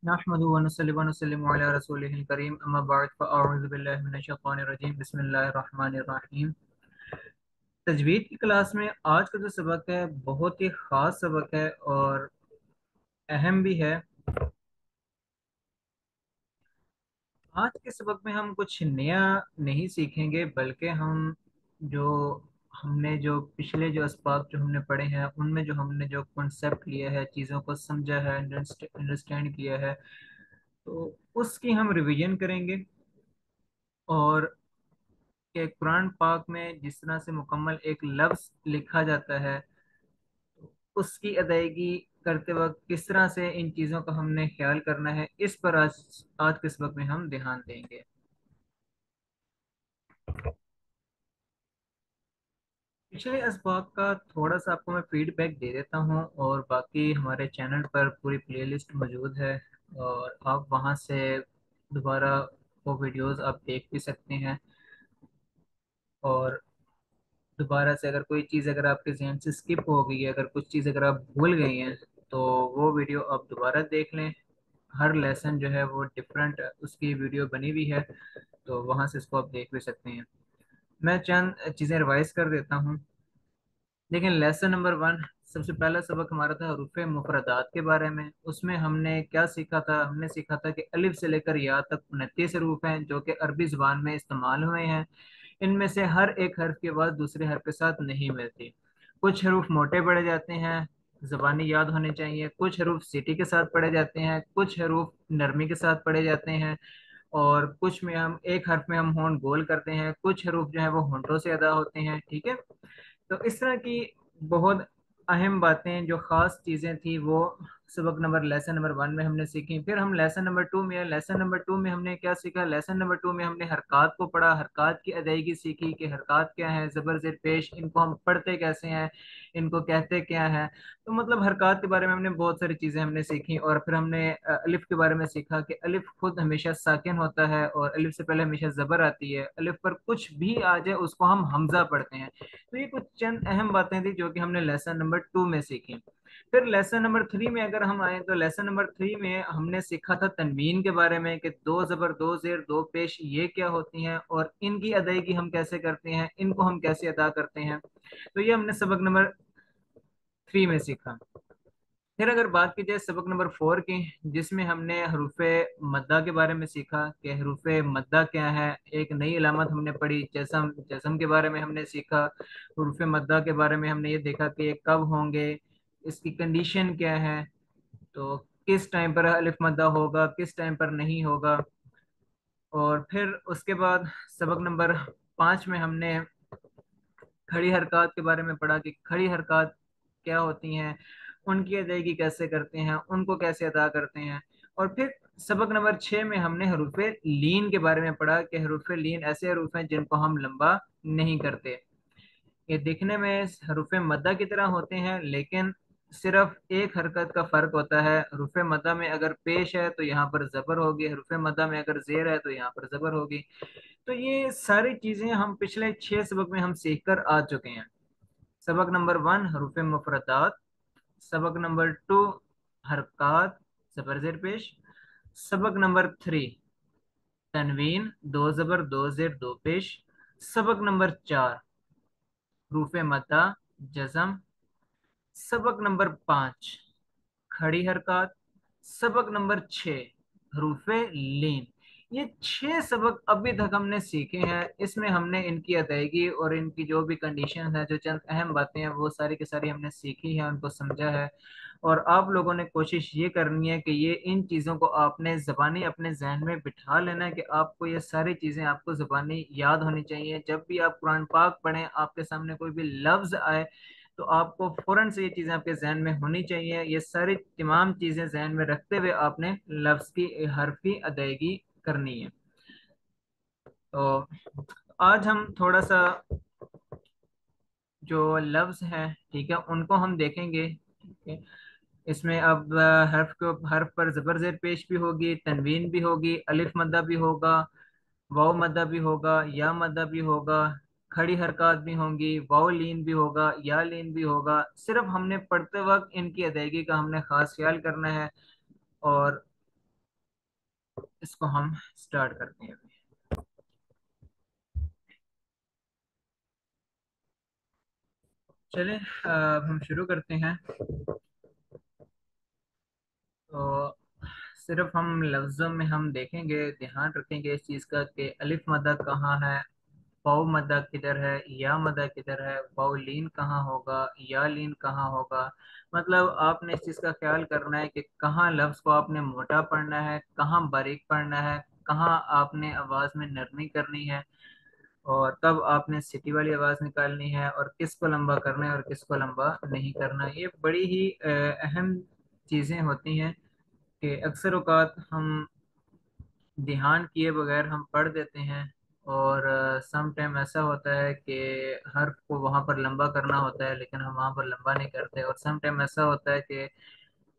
नहमदुहु व नस्सली व नसल्लिमु अला रसूलिहिल करीम अम्मा बअद फ़अऊज़ु बिल्लाहि मिनश शैतानिर रजीम बिस्मिल्लाहिर रहमानिर रहीम। तजवीद की क्लास में आज का जो सबक है बहुत ही ख़ास सबक है और अहम भी है। आज के सबक में हम कुछ नया नहीं सीखेंगे, बल्कि हम जो हमने जो पिछले जो असबाब जो हमने पढ़े हैं उनमें जो हमने जो कॉन्सेप्ट लिया है, चीज़ों को समझा है, अंडरस्टैंड किया है, तो उसकी हम रिवीजन करेंगे। और कि कुरान पाक में जिस तरह से मुकम्मल एक लफ्ज़ लिखा जाता है, उसकी अदायगी करते वक्त किस तरह से इन चीज़ों का हमने ख्याल करना है, इस पर आज आज के सबक में हम ध्यान देंगे। पिछले असबाब का थोड़ा सा आपको मैं फीडबैक दे देता हूँ, और बाकी हमारे चैनल पर पूरी प्लेलिस्ट मौजूद है और आप वहाँ से दोबारा वो वीडियोस आप देख भी सकते हैं। और दोबारा से अगर कोई चीज़ अगर आपके जहन से स्किप हो गई है, अगर कुछ चीज़ अगर आप भूल गई हैं, तो वो वीडियो आप दोबारा देख लें। हर लेसन जो है वो डिफरेंट उसकी वीडियो बनी हुई है, तो वहाँ से इसको आप देख भी सकते हैं। मैं चंद चीज़ें रिवाइज कर देता हूँ। लेकिन लेसन नंबर 1, सबसे पहला सबक हमारा था हरूफ मुफरदात के बारे में। उसमें हमने क्या सीखा था? हमने सीखा था कि अलिफ से लेकर या तक 29 हरूफ हैं जो कि अरबी ज़ुबान में इस्तेमाल हुए हैं। इनमें से हर एक हर्फ के बाद दूसरे हर्फ के साथ नहीं मिलती। कुछ हरूफ मोटे पढ़े जाते हैं, ज़बानी याद होने चाहिए। कुछ हरूफ सीटी के साथ पढ़े जाते हैं, कुछ हरूफ नरमी के साथ पढ़े जाते हैं, और कुछ में हम एक हर्फ में हम होंठ गोल करते हैं। कुछ हरूफ जो है वो होंठों से अदा होते हैं। ठीक है, तो इस तरह की बहुत अहम बातें जो ख़ास चीज़ें थी वो सबक नंबर लेसन नंबर 1 में हमने सीखी। फिर हम लेसन नंबर 2 में, लेसन नंबर 2 में हमने क्या सीखा? लेसन नंबर 2 में हमने हरकत को पढ़ा, हरकत की अदायगी सीखी कि हरकत क्या है, ज़बर ज़ेर पेश, इनको हम पढ़ते कैसे हैं, इनको कहते क्या है। तो मतलब हरकत के बारे में हमने बहुत सारी चीज़ें हमने सीखी। और फिर हमने अलिफ के बारे में सीखा कि अलिफ खुद हमेशा साकिन होता है और अलिफ से पहले हमेशा ज़बर आती है। अलिफ पर कुछ भी आ जाए उसको हम हमजा पढ़ते हैं। तो ये कुछ चंद अहम बातें थी जो कि हमने लेसन नंबर 2 में सीखी। फिर लेसन नंबर 3 में अगर हम आए, तो लेसन नंबर 3 में हमने सीखा था तनवीन के बारे में कि दो जबर दो जेर दो पेश ये क्या होती हैं और इनकी अदायगी हम कैसे करते हैं, इनको हम कैसे अदा करते हैं। तो ये हमने सबक नंबर 3 में सीखा। फिर अगर बात की जाए सबक नंबर 4 की, जिसमें हमने हरूफ मद्दा के बारे में सीखा कि हरूफ मद्दा क्या है। एक नई अलामत हमने पढ़ी, जैसम, जैसम के बारे में हमने सीखा। हरूफ मद्दा के बारे में हमने ये देखा कि ये कब होंगे, इसकी कंडीशन क्या है, तो किस टाइम पर अलिफ मद्दा होगा, किस टाइम पर नहीं होगा। और फिर उसके बाद सबक नंबर 5 में हमने खड़ी हरकत के बारे में पढ़ा कि खड़ी हरकत क्या होती हैं, उनकी अदायगी कैसे करते हैं, उनको कैसे अदा करते हैं। और फिर सबक नंबर 6 में हमने हरूफ लीन के बारे में पढ़ा कि हरूफ लीन ऐसे हरूफ हैं जिनको हम लंबा नहीं करते। ये दिखने में हरूफ मद्दा की तरह होते हैं, लेकिन सिर्फ एक हरकत का फर्क होता है। हरूफ मद्दा में अगर पेश है तो यहाँ पर जबर होगी, हरूफ मद्दा में अगर जेर है तो यहाँ पर जबर होगी। तो ये सारी चीजें हम पिछले 6 सबक में हम सीख कर आ चुके हैं। सबक नंबर 1 हरूफ मुफरदात, सबक नंबर 2 हरकत जबर जेर पेश, सबक नंबर 3 तनवीन दो जबर दो जेर दो पेश, सबक नंबर 4 हरूफ मद्दा जज़म, सबक नंबर 5 खड़ी हरकत, सबक नंबर 6 हरूफे लीन। ये 6 सबक अभी तक हमने सीखे हैं। इसमें हमने इनकी अदायगी और इनकी जो भी कंडीशन है, जो चंद अहम बातें हैं, वो सारी की सारी हमने सीखी है, उनको समझा है। और आप लोगों ने कोशिश ये करनी है कि ये इन चीज़ों को आपने ज़बानी अपने जहन में बिठा लेना है कि आपको ये सारी चीज़ें आपको ज़बानी याद होनी चाहिए। जब भी आप कुरान पाक पढ़ें, आपके सामने कोई भी लफ्ज़ आए, तो आपको फौरन से ये चीज़ें आपके जहन में होनी चाहिए। ये सारी तमाम चीज़ें जहन में रखते हुए आपने लफ्ज़ की हर्फ की अदायगी करनी है। तो आज हम थोड़ा सा जो लफ्ज़ हैं, ठीक है, उनको हम देखेंगे। ठीक है, इसमें अब हर्फ को हर्फ पर ज़बर ज़ेर पेश भी होगी, तनवीन भी होगी, अलिफ मद्दा भी होगा, वाव मद्दा भी होगा, या मद्दा भी होगा, खड़ी हरकत भी होंगी, वाव लीन भी होगा, या लीन भी होगा। सिर्फ हमने पढ़ते वक्त इनकी अदायगी का हमने खास ख्याल करना है। और इसको हम स्टार्ट करते हैं अभी। चले, अब हम शुरू करते हैं। तो सिर्फ हम लफ्ज़ों में हम देखेंगे, ध्यान रखेंगे इस चीज़ का कि अलिफ मद्दा कहाँ है, वाव मद्दा किधर है, या मद्दा किधर है, वाव लीन कहाँ होगा, या लीन कहाँ होगा। मतलब आपने इस चीज़ का ख्याल करना है कि कहाँ लफ्ज़ को आपने मोटा पढ़ना है, कहाँ बारीक पढ़ना है, कहाँ आपने आवाज़ में नरमी करनी है, और तब आपने सिटी वाली आवाज़ निकालनी है, और किसको लंबा करना है और किसको लंबा नहीं करना है। ये बड़ी ही अहम चीज़ें होती हैं कि अक्सर औकात हम ध्यान किए बगैर हम पढ़ देते हैं, और सम टाइम ऐसा होता है कि हर्फ को वहाँ पर लंबा करना होता है लेकिन हम वहाँ पर लंबा नहीं करते, और सम टाइम ऐसा होता है कि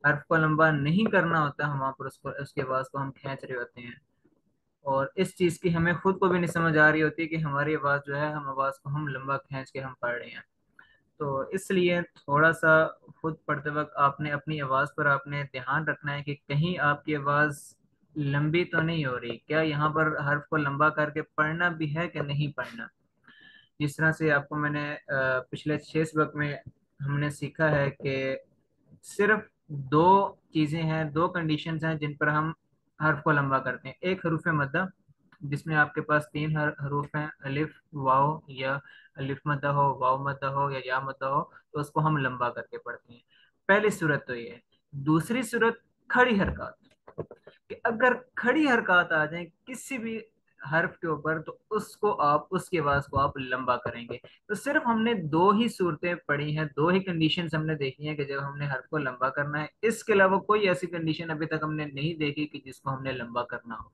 हर्फ को लंबा नहीं करना होता, हम वहाँ पर उसको उसके आवाज़ को हम खींच रहे होते हैं। और इस चीज़ की हमें खुद को भी नहीं समझ आ रही होती कि हमारी आवाज़ जो है, हम आवाज़ को हम लंबा खींच के हम पढ़ रहे हैं। तो इसलिए थोड़ा सा खुद पढ़ते वक्त आपने अपनी आवाज़ पर आपने ध्यान रखना है कि कहीं आपकी आवाज़ लंबी तो नहीं हो रही, क्या यहाँ पर हर्फ को लंबा करके पढ़ना भी है कि नहीं पढ़ना। जिस तरह से आपको मैंने पिछले 6 सबक में हमने सीखा है कि सिर्फ दो चीज़ें हैं, दो कंडीशंस हैं जिन पर हम हर्फ को लंबा करते हैं। एक हरूफ मद्दा, जिसमें आपके पास तीन हरूफ हैं, अलिफ, वाव, या अलिफ मद्दा हो, वाव मद्दा हो, या मद्दा हो, तो उसको हम लंबा करके पढ़ते हैं। पहली सूरत तो ये है। दूसरी सूरत, खड़ी हरकत, कि अगर खड़ी हरकत आ जाए किसी भी हर्फ के ऊपर तो उसको आप, उसकी आवाज को आप लंबा करेंगे। तो सिर्फ हमने दो ही सूरतें पढ़ी हैं, दो ही कंडीशंस हमने देखी हैं कि जब हमने हर्फ को लंबा करना है। इसके अलावा कोई ऐसी कंडीशन अभी तक हमने नहीं देखी कि जिसको हमने लंबा करना हो।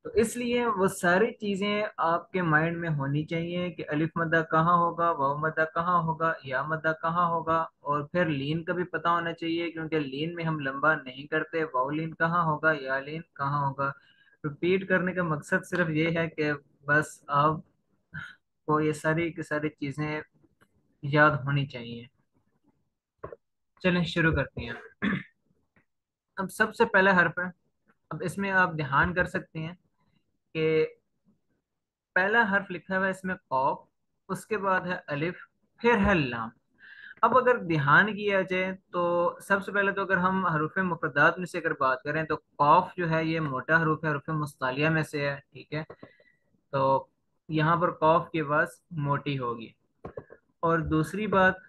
तो इसलिए वो सारी चीजें आपके माइंड में होनी चाहिए कि अलिफ मद्दा कहाँ होगा, वाव मद्दा कहाँ होगा, या मद्दा कहाँ होगा, और फिर लीन का भी पता होना चाहिए क्योंकि लीन में हम लंबा नहीं करते। वाव लीन कहाँ होगा, या लीन कहाँ होगा। रिपीट करने का मकसद सिर्फ ये है कि बस आपको ये सारी की सारी चीजें याद होनी चाहिए। चलें शुरू करते हैं। अब सबसे पहला हर्फ है। अब इसमें आप ध्यान कर सकते हैं कि पहला हर्फ लिखा हुआ है इसमें कॉफ, उसके बाद है अलिफ, फिर है लाम। अब अगर ध्यान किया जाए तो सबसे पहले तो अगर हम हरूफ मुफरदात में से अगर बात करें तो कॉफ जो है ये मोटा हरूफ है, हरूफ मुस्तालिया में से है, ठीक है। तो यहाँ पर कॉफ की आवाज मोटी होगी। और दूसरी बात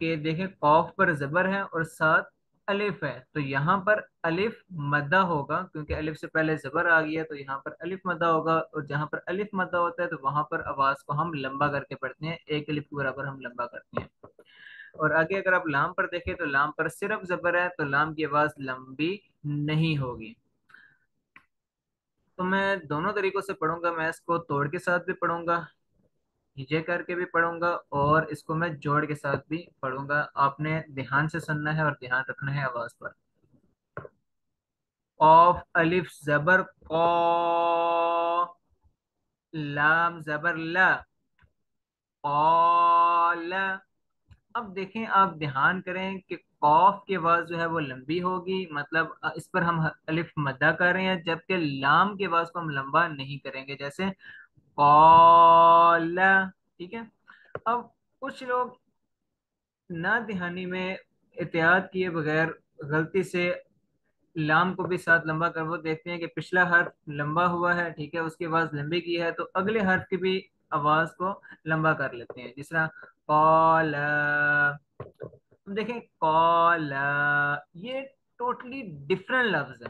कि देखें, कॉफ पर जबर है और साथ अलिफ है, तो यहाँ पर अलिफ मद्दा होगा क्योंकि अलिफ से पहले जबर आ गया, तो यहाँ पर अलिफ मद्दा होगा। और जहाँ पर अलिफ मद्दा होता है तो वहां पर आवाज को हम लंबा करके पढ़ते हैं, एक अलिफ के बराबर हम लंबा करते हैं। और आगे अगर आप लाम पर देखें तो लाम पर सिर्फ जबर है, तो लाम की आवाज लंबी नहीं होगी। तो मैं दोनों तरीकों से पढ़ूंगा, मैं इसको तोड़ के साथ भी पढ़ूंगा, ये करके भी पढ़ूंगा, और इसको मैं जोड़ के साथ भी पढ़ूंगा। आपने ध्यान से सुनना है और ध्यान रखना है आवाज पर। ऑफ अलिफ जबर कौ, लाम जबर ला, कौला। अब देखें, आप ध्यान करें कि कौफ की आवाज जो है वो लंबी होगी, मतलब इस पर हम अलिफ मद्दा कर रहे हैं, जबकि लाम की आवाज को हम लंबा नहीं करेंगे, जैसे कौला, ठीक है। अब कुछ लोग ना ध्यानी में एहतियात किए बगैर गलती से लाम को भी साथ लंबा कर, वो देखते हैं कि पिछला हर्फ लंबा हुआ है, ठीक है, उसकी आवाज लंबी की है, तो अगले हर्फ की भी आवाज को लंबा कर लेते हैं, जिस तरह कॉल। हम देखें कॉल, ये टोटली डिफरेंट लफ्ज है,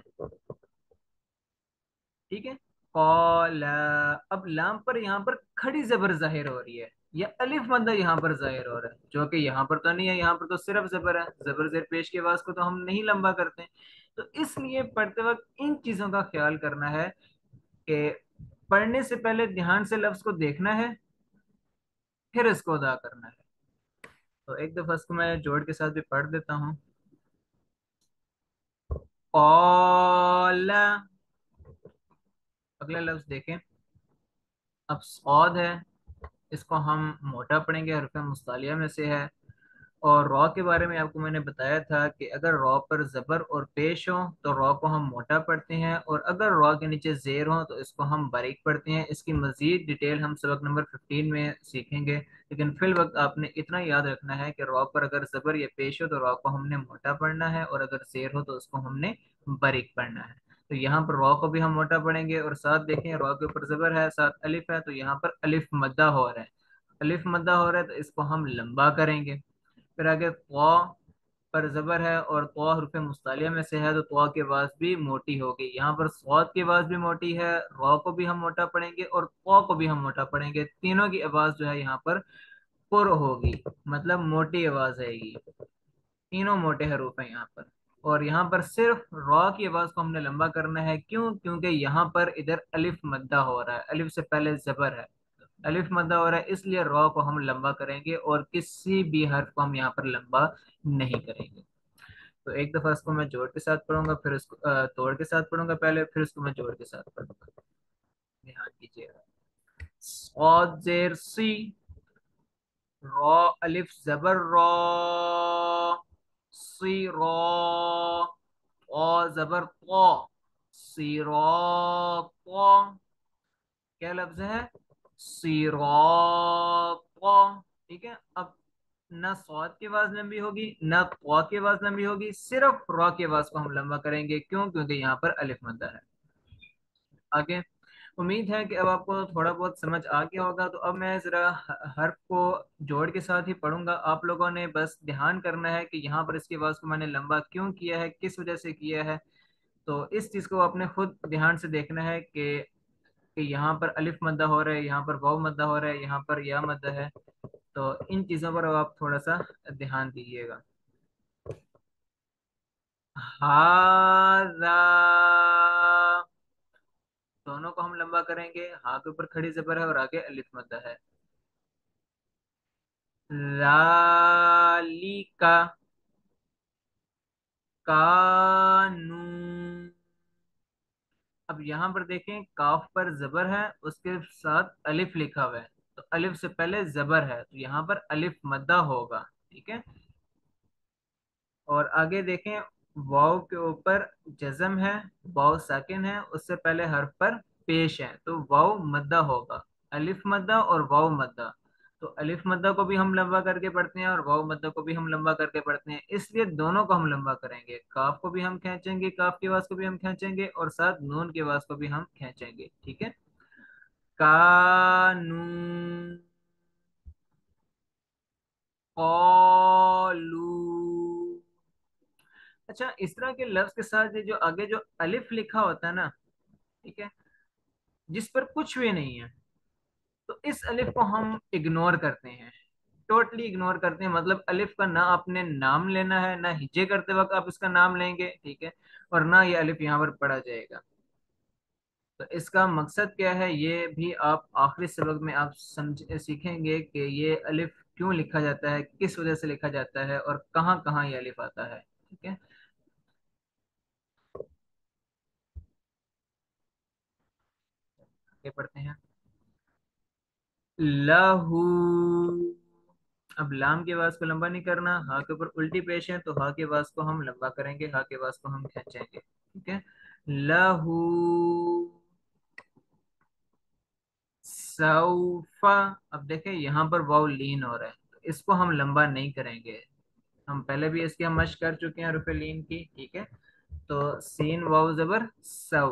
ठीक है। कॉल। अब लाम पर यहाँ पर खड़ी जबर जाहिर हो रही है, या अलिफ मद्दा यहाँ पर जाहिर हो रहा है, जो कि यहाँ पर तो नहीं है, यहाँ पर तो सिर्फ जबर है। जबर जेर पेश की आवाज को तो हम नहीं लंबा करते। तो इसलिए पढ़ते वक्त इन चीजों का ख्याल करना है कि पढ़ने से पहले ध्यान से लफ्ज को देखना है, फिर इसको अदा करना है। तो एक दफा इसको मैं जोड़ के साथ भी पढ़ देता हूँ। कॉल। अगला लफ्ज देखें। अब सौद है, इसको हम मोटा पढ़ेंगे, हरफ मुस्तालिया में से है। और रॉ के बारे में आपको मैंने बताया था कि अगर रॉ पर जबर और पेश हो तो रॉ को हम मोटा पढ़ते हैं, और अगर रॉ के नीचे जेर हो तो इसको हम बारीक पढ़ते हैं। इसकी मजीद डिटेल हम सबक नंबर 15 में सीखेंगे, लेकिन फिल वक्त आपने इतना याद रखना है कि रॉ पर अगर जबर या पेश हो तो रॉ को हमने मोटा पढ़ना है, और अगर जेर हो तो उसको हमने बारीक पढ़ना है। तो यहाँ पर रॉ को भी हम मोटा पढ़ेंगे, और साथ देखें रॉ के ऊपर जबर है, साथ अलिफ है, तो यहाँ पर अलिफ मद्दा हो रहा है। अलिफ मद्दा हो रहा है तो इसको हम लंबा करेंगे। फिर आगे तौ पर जबर है, और तौ हरूफ मुस्तालिया में से है, तो तौ की आवाज भी मोटी होगी। यहाँ पर स्वाद की आवाज भी मोटी है, रॉ को भी हम मोटा पढ़ेंगे और तौ को भी हम मोटा पढ़ेंगे। तीनों की आवाज जो है यहाँ पर पुर होगी, मतलब मोटी आवाज आएगी। तीनों मोटे हरूफ हैं यहाँ पर। और यहाँ पर सिर्फ रॉ की आवाज को हमने लंबा करना है, क्यों? क्योंकि यहाँ पर इधर अलिफ मद्दा हो रहा है, अलिफ से पहले जबर है, अलिफ मद्दा हो रहा है, इसलिए रॉ को हम लंबा करेंगे और किसी भी हर्फ को हम यहाँ पर लंबा नहीं करेंगे। तो एक दफा इसको मैं जोड़ के साथ पढ़ूंगा, फिर इसको तोड़ के साथ पढ़ूंगा पहले, फिर इसको मैं जोड़ के साथ पढ़ूंगा। ध्यान कीजिएगा। सॉद जेर सी, रॉ अलिफ जबर रॉ, सी रॉ, ओ जबर तो, सी रॉ तो। क्या लफ्ज है? सिरात। ठीक है। अब ना सौद की आवाज लंबी होगी ना तौ की आवाज लंबी होगी, सिर्फ रॉ की आवाज को हम लंबा करेंगे। क्यों? क्योंकि यहाँ पर अलिफ मद्दा है। आगे उम्मीद है कि अब आपको थोड़ा बहुत समझ आ गया होगा। तो अब मैं जरा हर्फ को जोड़ के साथ ही पढ़ूंगा। आप लोगों ने बस ध्यान करना है कि यहाँ पर इसकी आवाज को मैंने लंबा क्यों किया है, किस वजह से किया है। तो इस चीज को आपने खुद ध्यान से देखना है कि यहाँ पर अलिफ मद्दा हो रहा है, यहाँ पर वाव मद्दा हो रहा है, यहाँ पर या मद्दा है। तो इन चीजों पर अब आप थोड़ा सा ध्यान दीजिएगा। हाजा, दोनों को हम लंबा करेंगे। हा के ऊपर खड़ी जबर है और आगे अलिफ मद्दा है। लालिका, कानू। अब यहाँ पर देखें काफ पर जबर है, उसके साथ अलिफ लिखा हुआ है, तो अलिफ से पहले जबर है, तो यहाँ पर अलिफ मद्दा होगा। ठीक है। और आगे देखें वाव के ऊपर जज़म है, वाव साकिन है, उससे पहले हर्फ पर पेश है, तो वाव मद्दा होगा। अलिफ मद्दा और वाव मद्दा। तो अलिफ मद्दा को भी हम लंबा करके पढ़ते हैं और वाव मद्दा को भी हम लंबा करके पढ़ते हैं, इसलिए दोनों को हम लंबा करेंगे। काफ को भी हम खींचेंगे, काफ की आवाज को भी हम खींचेंगे, और साथ नून की आवाज को भी हम खींचेंगे। ठीक है। कानून, कौलू। अच्छा, इस तरह के लफ्ज के साथ ये जो आगे जो अलिफ लिखा होता है ना, ठीक है, जिस पर कुछ भी नहीं है, तो इस अलिफ को हम इग्नोर करते हैं, टोटली इग्नोर करते हैं। मतलब अलिफ का ना आपने नाम लेना है, ना हिज्जे करते वक्त आप इसका नाम लेंगे, ठीक है, और ना ये अलिफ यहाँ पर पढ़ा जाएगा। तो इसका मकसद क्या है, ये भी आप आखिरी सबक में आप समझ सीखेंगे कि ये अलिफ क्यों लिखा जाता है, किस वजह से लिखा जाता है, और कहाँ कहाँ ये अलिफ आता है। ठीक है। आगे पढ़ते हैं। लहू, अब लाम की आवाज को लंबा नहीं करना, हा के ऊपर उल्टी पेश है, तो हा की आवाज को हम लंबा करेंगे, हा की आवाज को हम खींचेंगे। ठीक है। लहू सौफा। अब देखें यहाँ पर वाव लीन हो रहा है, तो इसको हम लंबा नहीं करेंगे। हम पहले भी इसकी हम मश्क कर चुके हैं रुफे लीन की। ठीक है। तो सीन वाव जबर सौ,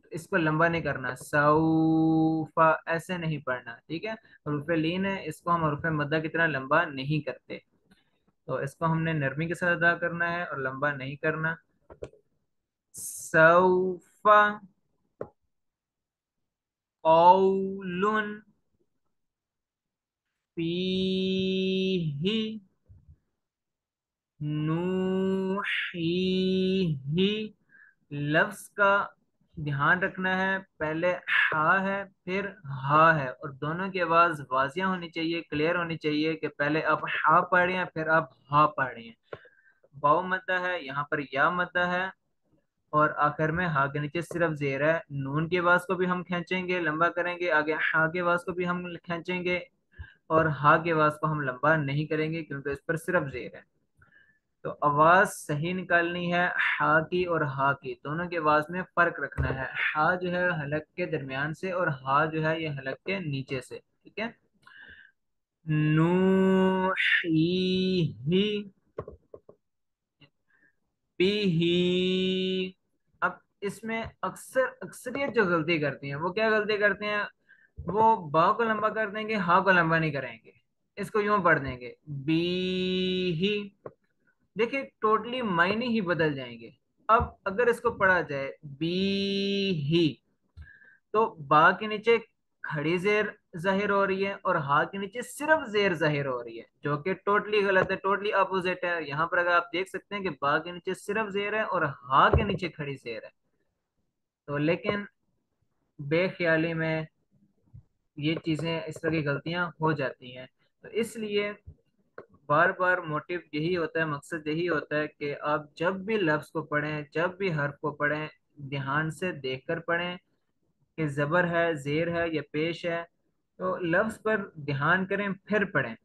तो इसको लंबा नहीं करना, सौफा ऐसे नहीं पढ़ना। ठीक है। रुफे लीन है, इसको हम रुफे मद्दा की तरह लंबा नहीं करते, तो इसको हमने नरमी के साथ अदा करना है और लंबा नहीं करना। सौफा कौलुन फीही नूहीही। लफ्ज का ध्यान रखना है, पहले हा है फिर हा है, और दोनों की आवाज वाजिया होनी चाहिए, क्लियर होनी चाहिए कि पहले आप हा पढ़ रहे हैं फिर आप हा पढ़ रहे हैं। वाव मद्दा है, यहाँ पर या मद्दा है, और आखिर में हा के नीचे सिर्फ जेर है। नून की आवाज को भी हम खींचेंगे, लंबा करेंगे, आगे हा की आवाज को भी हम खींचेंगे, और हा की आवाज को हम लंबा नहीं करेंगे क्योंकि इस पर सिर्फ जेर है। तो आवाज सही निकालनी है, हा की और हा की दोनों की आवाज में फर्क रखना है। हा जो है हलक के दरमियान से, और हा जो है ये हलक के नीचे से, ठीक है। नू ही पी ही। अब इसमें अक्सर अक्सरियत जो गलती करती हैं वो क्या गलती करते हैं, वो बा को लंबा कर देंगे, हा को लंबा नहीं करेंगे, इसको यूं पढ़ देंगे बी ही। देखिए टोटली मायने ही बदल जाएंगे। अब अगर इसको पढ़ा जाए बी ही, तो बा के नीचे खड़ी जेर जाहिर हो रही है और हा के नीचे सिर्फ जेर जाहिर हो रही है, जो कि टोटली गलत है, टोटली अपोजिट है। यहाँ पर अगर आप देख सकते हैं कि बा के नीचे सिर्फ जेर है और हा के नीचे खड़ी जेर है। तो लेकिन बेख्याली में ये चीजें, इस तरह की गलतियां हो जाती हैं। तो इसलिए बार बार मोटिव यही होता है, मकसद यही होता है कि आप जब भी लफ्ज को पढ़ें, जब भी हर्फ को पढ़ें, ध्यान से देखकर पढ़ें कि जबर है, जेर है या पेश है। तो लफ्ज पर ध्यान करें फिर पढ़ें।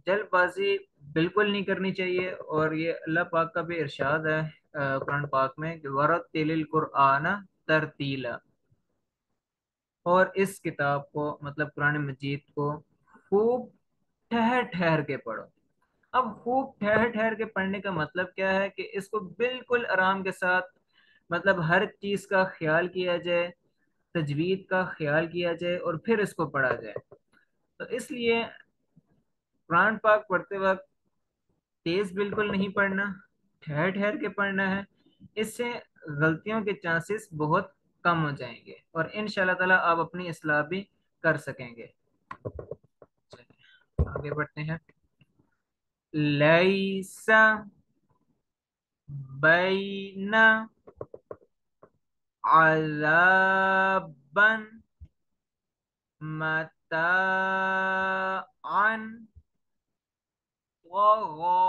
जल्दबाजी बिल्कुल नहीं करनी चाहिए। और ये अल्लाह पाक का भी इरशाद है कुरान पाक में कि वरत्तिलिल कुरआन तरतीला। और इस किताब को मतलब कुरान मजीद को खूब ठहर ठहर के पढ़ो। अब खूब ठहर ठहर के पढ़ने का मतलब क्या है कि इसको बिल्कुल आराम के साथ, मतलब हर चीज का ख्याल किया जाए, तजवीद का ख्याल किया जाए और फिर इसको पढ़ा जाए। तो इसलिए कुरान पाक पढ़ते वक्त तेज बिल्कुल नहीं पढ़ना, ठहर ठहर के पढ़ना है। इससे गलतियों के चांसेस बहुत कम हो जाएंगे और इंशाल्लाह ताला आप अपनी इस्लाह भी कर सकेंगे। चलिए आगे बढ़ते हैं। लैसा बैना अज़ाबन मताअन वग़ा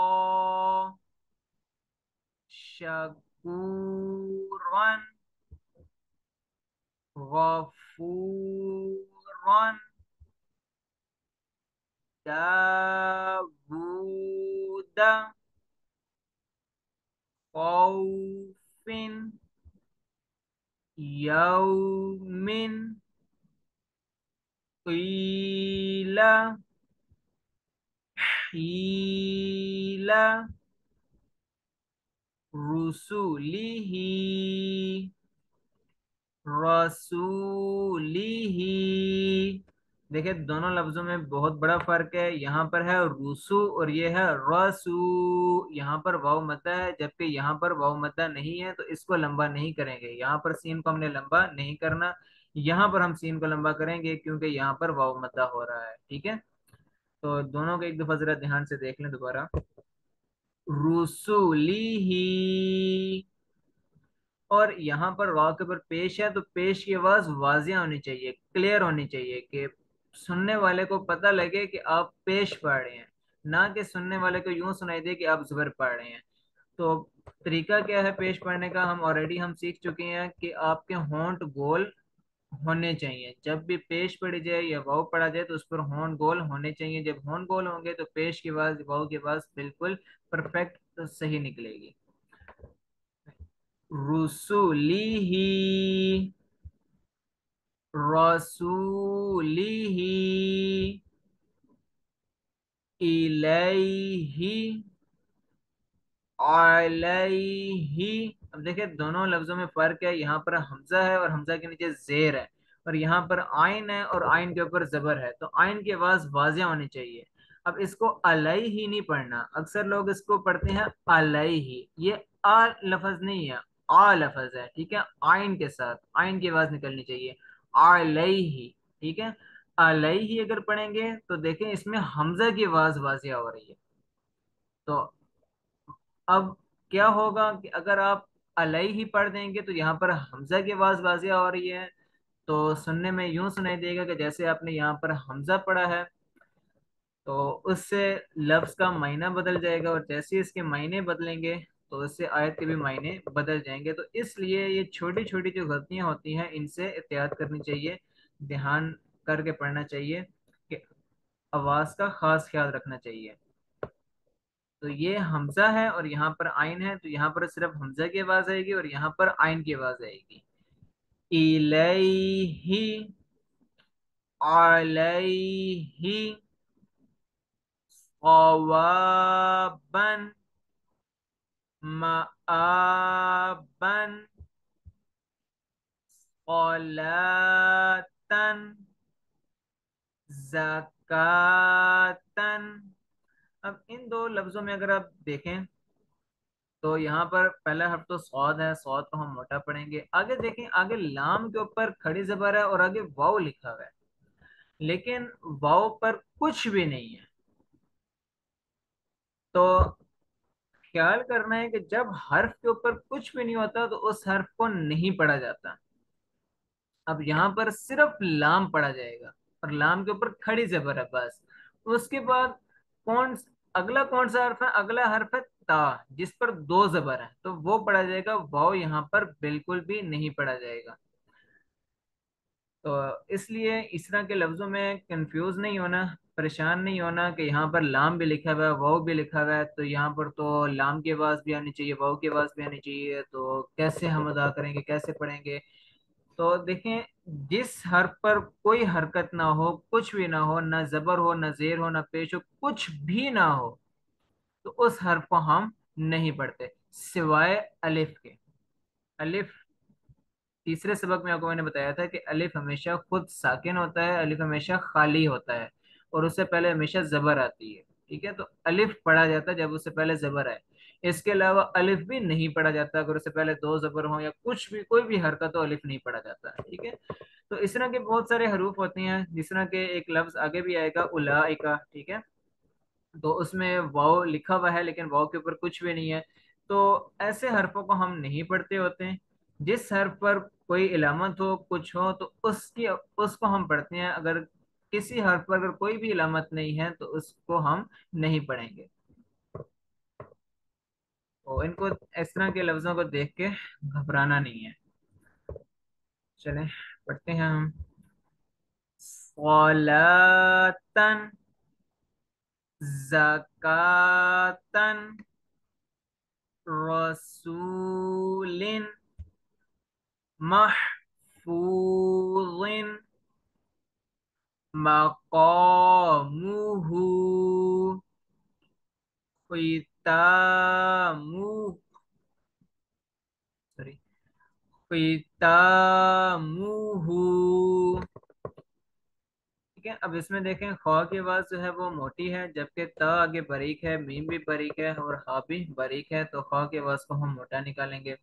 शकूरन गफूरन दावूदा खौफिन यौमिन क़ीला हीला रुसुलिही रसूलिही। देखिए दोनों लफ्जों में बहुत बड़ा फर्क है। यहाँ पर है रुसु और ये है रसू। यहाँ पर वाव मद्दा है जबकि यहाँ पर वाव मद्दा नहीं है, तो इसको लंबा नहीं करेंगे। यहाँ पर सीन को हमने लंबा नहीं करना, यहाँ पर हम सीन को लंबा करेंगे क्योंकि यहाँ पर वाव मद्दा हो रहा है, ठीक है। तो दोनों को एक दफा जरा ध्यान से देख लें दोबारा। रुसुलिही, और यहाँ पर वाव के ऊपर पेश है तो पेश की आवाज वाजिया होनी चाहिए, क्लियर होनी चाहिए कि सुनने वाले को पता लगे कि आप पेश पढ़ रहे हैं, ना कि सुनने वाले को यूं सुनाई दे कि आप जुबर पढ़ रहे हैं। तो तरीका क्या है पेश पढ़ने का, हम ऑलरेडी हम सीख चुके हैं कि आपके होंठ गोल होने चाहिए। जब भी पेश पढ़ी जाए या वाव पढ़ा जाए तो उस पर होंठ गोल होने चाहिए। जब होंठ गोल होंगे तो पेश की आवाज, वाव की आवाज बिल्कुल परफेक्ट सही निकलेगी। रुसुलिही रसूलिही इलैहि अलैहि। अब देखिए दोनों लफ्जों में फर्क है। यहाँ पर हमजा है और हमजा के नीचे जेर है, और यहाँ पर आइन है और आइन के ऊपर जबर है, तो आइन की आवाज वाजिया होनी चाहिए। अब इसको अलैहि नहीं पढ़ना, अक्सर लोग इसको पढ़ते हैं अलैहि। ये आ लफज नहीं है, आ लफज है, ठीक है। आइन के साथ आइन की आवाज निकलनी चाहिए, अलैहि, ठीक है। अलैहि अगर पढ़ेंगे तो देखें इसमें हमजा की आवाज वाजिया हो रही है। तो अब क्या होगा कि अगर आप अलई ही पढ़ देंगे तो यहाँ पर हमजा की आवाज वाजिया हो रही है, तो सुनने में यूं सुनाई देगा कि जैसे आपने यहाँ पर हमजा पढ़ा है। तो उससे लफ्ज का मायना बदल जाएगा, और जैसे ही इसके मायने बदलेंगे तो उससे आयत के भी मायने बदल जाएंगे। तो इसलिए ये छोटी छोटी जो गलतियां होती हैं इनसे एहतियात करनी चाहिए, ध्यान करके पढ़ना चाहिए। आवाज का खास ख्याल रखना चाहिए। तो ये हमजा है और यहाँ पर आइन है, तो यहाँ पर सिर्फ हमजा की आवाज आएगी और यहाँ पर आइन की आवाज आएगी। इलैहि, अलैहि, सवाबन, मआबन, सलातन, ज़कातन। अब इन दो लफ्जों में अगर आप देखें तो यहाँ पर पहला हर्फ तो सौद है, सौद को हम मोटा पढ़ेंगे। आगे देखें, आगे लाम के ऊपर खड़ी जबर है और आगे वाव लिखा हुआ है, लेकिन वाव पर कुछ भी नहीं है। तो ख्याल करना है कि जब हर्फ के ऊपर कुछ भी नहीं होता तो उस हर्फ को नहीं पढ़ा जाता। अब यहाँ पर सिर्फ लाम पढ़ा जाएगा और लाम के ऊपर खड़ी जबर है बस। उसके बाद कौन, अगला कौन सा हर्फ है? अगला हर्फ है ता, जिस पर दो जबर है, तो वो पढ़ा जाएगा। वाव यहाँ पर बिल्कुल भी नहीं पढ़ा जाएगा। तो इसलिए इस तरह के लफ्जों में कंफ्यूज नहीं होना, परेशान नहीं होना कि यहाँ पर लाम भी लिखा हुआ है, वाव भी लिखा हुआ है, तो यहाँ पर तो लाम की आवाज भी आनी चाहिए, वाव की आवाज भी आनी चाहिए, तो कैसे हम अदा करेंगे, कैसे पढ़ेंगे? तो देखें, जिस हर्फ पर कोई हरकत ना हो, कुछ भी ना हो, ना जबर हो, ना जेर हो, ना पेश हो, कुछ भी ना हो, तो उस हर्फ को हम नहीं पढ़ते, सिवाय अलिफ के। अलिफ, तीसरे सबक में आपको मैंने बताया था कि अलिफ हमेशा खुद साकिन होता है, अलिफ हमेशा खाली होता है और उससे पहले हमेशा जबर आती है। ठीक है, तो अलिफ पढ़ा जाता है जब उससे पहले जबर आए। इसके अलावा अलिफ भी नहीं पढ़ा जाता, अगर उससे पहले दो जबर हो या कुछ भी, कोई भी हरकत हो, अलिफ नहीं पढ़ा जाता है। ठीक है, तो इस तरह के बहुत सारे हरूफ होते हैं। जिस तरह के एक लफ्ज आगे भी आएगा, उलाइका, ठीक है, तो उसमें वाव लिखा हुआ है लेकिन वाव के ऊपर कुछ भी नहीं है। तो ऐसे हरफों को हम नहीं पढ़ते होते हैं। जिस हर्फ पर कोई इलामत हो, कुछ हो, तो उसकी उसको हम पढ़ते हैं। अगर किसी हर्फ पर अगर कोई भी इलामत नहीं है तो उसको हम नहीं पढ़ेंगे। तो इनको, इस तरह के लफ्जों को देख के घबराना नहीं है। चलें, पढ़ते हैं हम। सलातन, ज़कातन, रसूलिन, महफूजिन, मकामुहु, ख़ितामु, सॉरी, ख़ितामुहु। ठीक है, अब इसमें देखें, खा की आवाज जो है वो मोटी है, जबकि ता आगे बारीक है, मीम भी बारीक है और हा भी बारीक है, तो खा की आवाज को हम मोटा निकालेंगे।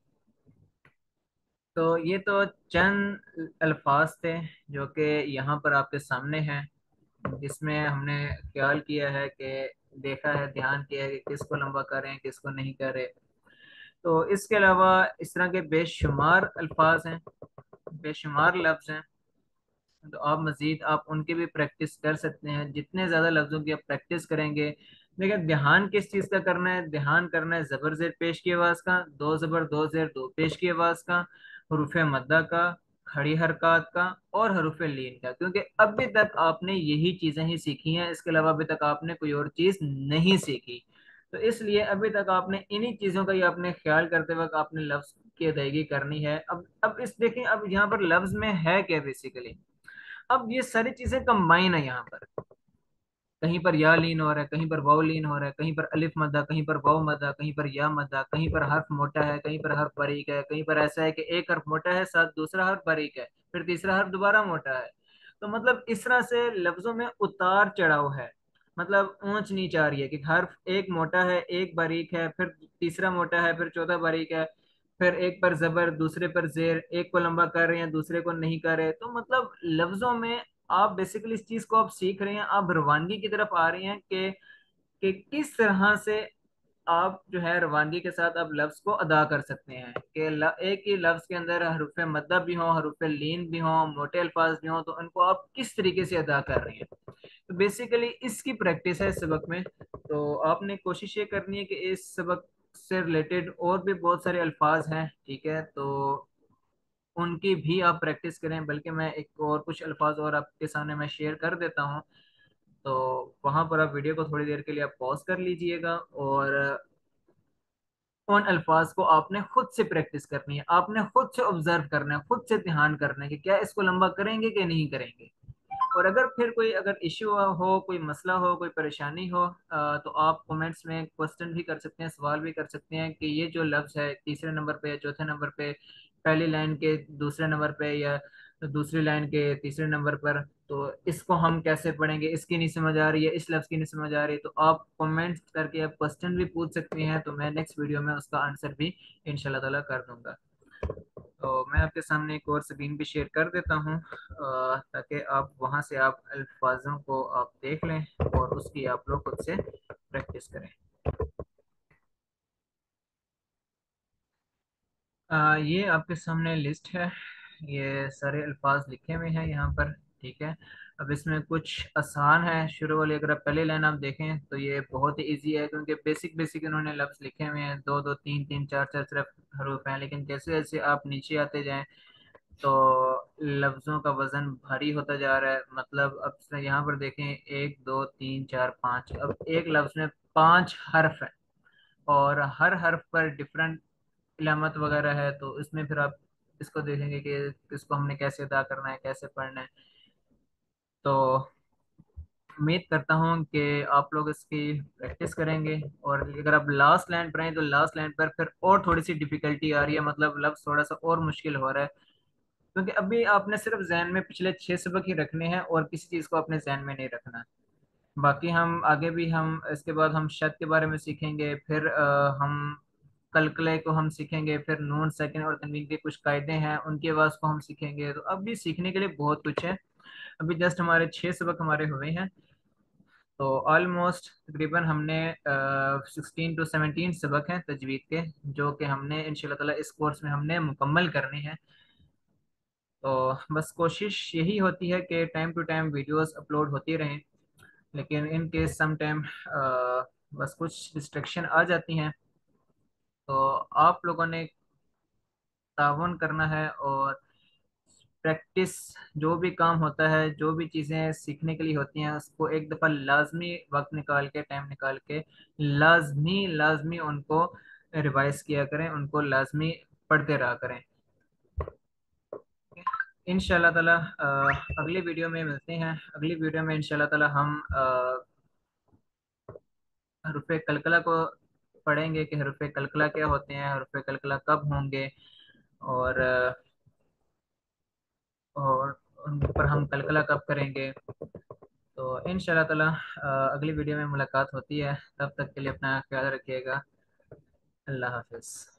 तो ये तो चंद अल्फाज थे जो कि यहाँ पर आपके सामने हैं, जिसमें हमने ख्याल किया है कि, देखा है, ध्यान किया है कि किसको लंबा करें, किसको नहीं करें। तो इसके अलावा इस तरह के बेशुमार अल्फाज हैं, बेशुमार लफ्ज हैं। तो आप मजीद आप उनकी भी प्रैक्टिस कर सकते हैं। जितने ज़्यादा लफ्ज़ों की आप प्रैक्टिस करेंगे, लेकिन ध्यान किस चीज़ का करना है? ध्यान करना है ज़बर ज़ेर पेश की आवाज़ का, दो ज़बर दो ज़ेर दो पेश की आवाज़ का, हरूफ मद्दा का, खड़ी हरकत का और हरूफ लीन का। क्योंकि अभी तक आपने यही चीज़ें ही सीखी हैं, इसके अलावा अभी तक आपने कोई और चीज़ नहीं सीखी। तो इसलिए अभी तक आपने इन्हीं चीज़ों का ही आपने ख्याल करते वक्त आपने लफ्ज़ की अदायगी करनी है। अब इस देखें, अब यहाँ पर लफ्ज़ में है क्या बेसिकली? अब ये सारी चीजें कंबाइन है यहाँ पर। कहीं पर या लीन हो रहा है, कहीं पर वाव लीन हो रहा है, कहीं पर अलिफ मद्दा, कहीं पर वाव मद्दा, कहीं पर या मद्दा, कहीं पर हर्फ मोटा है, कहीं पर हर्फ बारीक है, कहीं पर ऐसा है कि एक हर्फ मोटा है, साथ दूसरा हर्फ बारीक है, फिर तीसरा हर्फ दोबारा मोटा है। तो मतलब इस तरह से लफ्जों में उतार चढ़ाव है, मतलब ऊंच नीच आ रही है कि हर्फ एक मोटा है, एक बारीक है, फिर तीसरा मोटा है, फिर चौथा बारीक है, फिर एक पर जबर, दूसरे पर जेर, एक को लंबा कर रहे हैं, दूसरे को नहीं कर रहे। तो मतलब लफ्जों में आप बेसिकली इस चीज को आप सीख रहे हैं, आप रवानगी की तरफ आ रहे हैं कि किस तरह से आप जो है रवानगी के साथ आप लफ्ज को अदा कर सकते हैं कि एक ही लफ्ज के अंदर हरूफ मद्दा भी हो, हरूफ लीन भी हो, मोटे अल्फाज भी हो, तो उनको आप किस तरीके से अदा कर रहे हैं। तो बेसिकली इसकी प्रैक्टिस है इस सबक में। तो आपने कोशिश ये करनी है कि इस सबक से रिलेटेड और भी बहुत सारे अल्फाज हैं, ठीक है, तो उनकी भी आप प्रैक्टिस करें। बल्कि मैं एक और कुछ अल्फाज और आपके सामने मैं शेयर कर देता हूँ। तो वहां पर आप वीडियो को थोड़ी देर के लिए आप पॉज कर लीजिएगा, और उन अल्फाज को आपने खुद से प्रैक्टिस करनी है, आपने खुद से ऑब्जर्व करना है, खुद से ध्यान करना है कि क्या इसको लंबा करेंगे कि नहीं करेंगे। और अगर फिर कोई अगर इश्यू हो, कोई मसला हो, कोई परेशानी हो, तो आप कमेंट्स में क्वेश्चन भी कर सकते हैं, सवाल भी कर सकते हैं कि ये जो लफ्ज़ है तीसरे नंबर पे या चौथे नंबर पे, पहली लाइन के दूसरे नंबर पे या दूसरी लाइन के तीसरे नंबर पर, तो इसको हम कैसे पढ़ेंगे, इसकी नहीं समझ आ रही है, इस लफ्ज़ की नहीं समझ आ रही है, तो आप कमेंट्स करके आप क्वेश्चन भी पूछ सकते हैं, तो मैं नेक्स्ट वीडियो में उसका आंसर भी इंशाल्लाह ताला कर दूंगा। तो मैं आपके सामने एक और स्क्रीन भी शेयर कर देता हूँ, ताकि आप वहाँ से आप अल्फाजों को आप देख लें और उसकी आप लोग खुद से प्रैक्टिस करें। ये आपके सामने लिस्ट है, ये सारे अल्फाज लिखे हुए हैं यहाँ पर। ठीक है, अब इसमें कुछ आसान है, शुरू वाली अगर आप पहले लाइन आप देखें तो ये बहुत ही इजी है, क्योंकि बेसिक बेसिक इन्होंने लफ्ज़ लिखे हुए हैं, दो दो तीन तीन चार चार सिर्फ हरूफ हैं, लेकिन जैसे जैसे आप नीचे आते जाएं तो लफ्जों का वजन भारी होता जा रहा है। मतलब अब से यहाँ पर देखें, एक दो तीन चार पाँच, अब एक लफ्ज में पांच हर्फ है, और हर हर्फ पर डिफरेंट इलामत वगैरह है, तो इसमें फिर आप इसको देखेंगे कि इसको हमने कैसे अदा करना है, कैसे पढ़ना है। तो उम्मीद करता हूँ कि आप लोग इसकी प्रैक्टिस करेंगे, और अगर आप लास्ट लाइन पर हैं तो लास्ट लाइन पर फिर और थोड़ी सी डिफिकल्टी आ रही है, मतलब लफ्ज थोड़ा सा और मुश्किल हो रहा है, क्योंकि अभी आपने सिर्फ जहन में पिछले 6 सबक ही रखने हैं और किसी चीज़ को अपने जहन में नहीं रखना। बाकी हम आगे भी हम इसके बाद हम शत के बारे में सीखेंगे, फिर हम कलकले को हम सीखेंगे, फिर नून सेकंड और तनवीन के कुछ कायदे हैं उनकी आवाज़ को हम सीखेंगे। तो अब भी सीखने के लिए बहुत कुछ है, अभी जस्ट हमारे 6 सबक हमारे हुए हैं, तो ऑलमोस्ट तकरीबन हमने 16 to 17 सबक हैं तजवीद के, जो कि हमने इंशाल्लाह ताला इस कोर्स में हमने मुकम्मल करने हैं। तो बस कोशिश यही होती है कि time to time videos upload होती रहें, लेकिन इन केस सम टाइम बस कुछ डिस्ट्रक्शन आ जाती हैं, तो आप लोगों ने तावन करना है, और प्रैक्टिस, जो भी काम होता है, जो भी चीज़ें सीखने के लिए होती हैं, उसको एक दफ़ा लाजमी वक्त निकाल के, टाइम निकाल के लाजमी लाजमी उनको रिवाइज किया करें, उनको लाजमी पढ़ते रहा करें। इंशाल्लाह ताला अगली वीडियो में मिलते हैं। अगली वीडियो में इंशाल्लाह ताला हम हरूफ़े कलकला को पढ़ेंगे कि हरूफ़े कलकला क्या होते हैं, हरूफ़े कलकला कब होंगे, और और उन पर हम कलकला कब करेंगे। तो इंशाल्लाह ताला अगली वीडियो में मुलाकात होती है, तब तक के लिए अपना ख्याल रखिएगा। अल्लाह हाफिज़।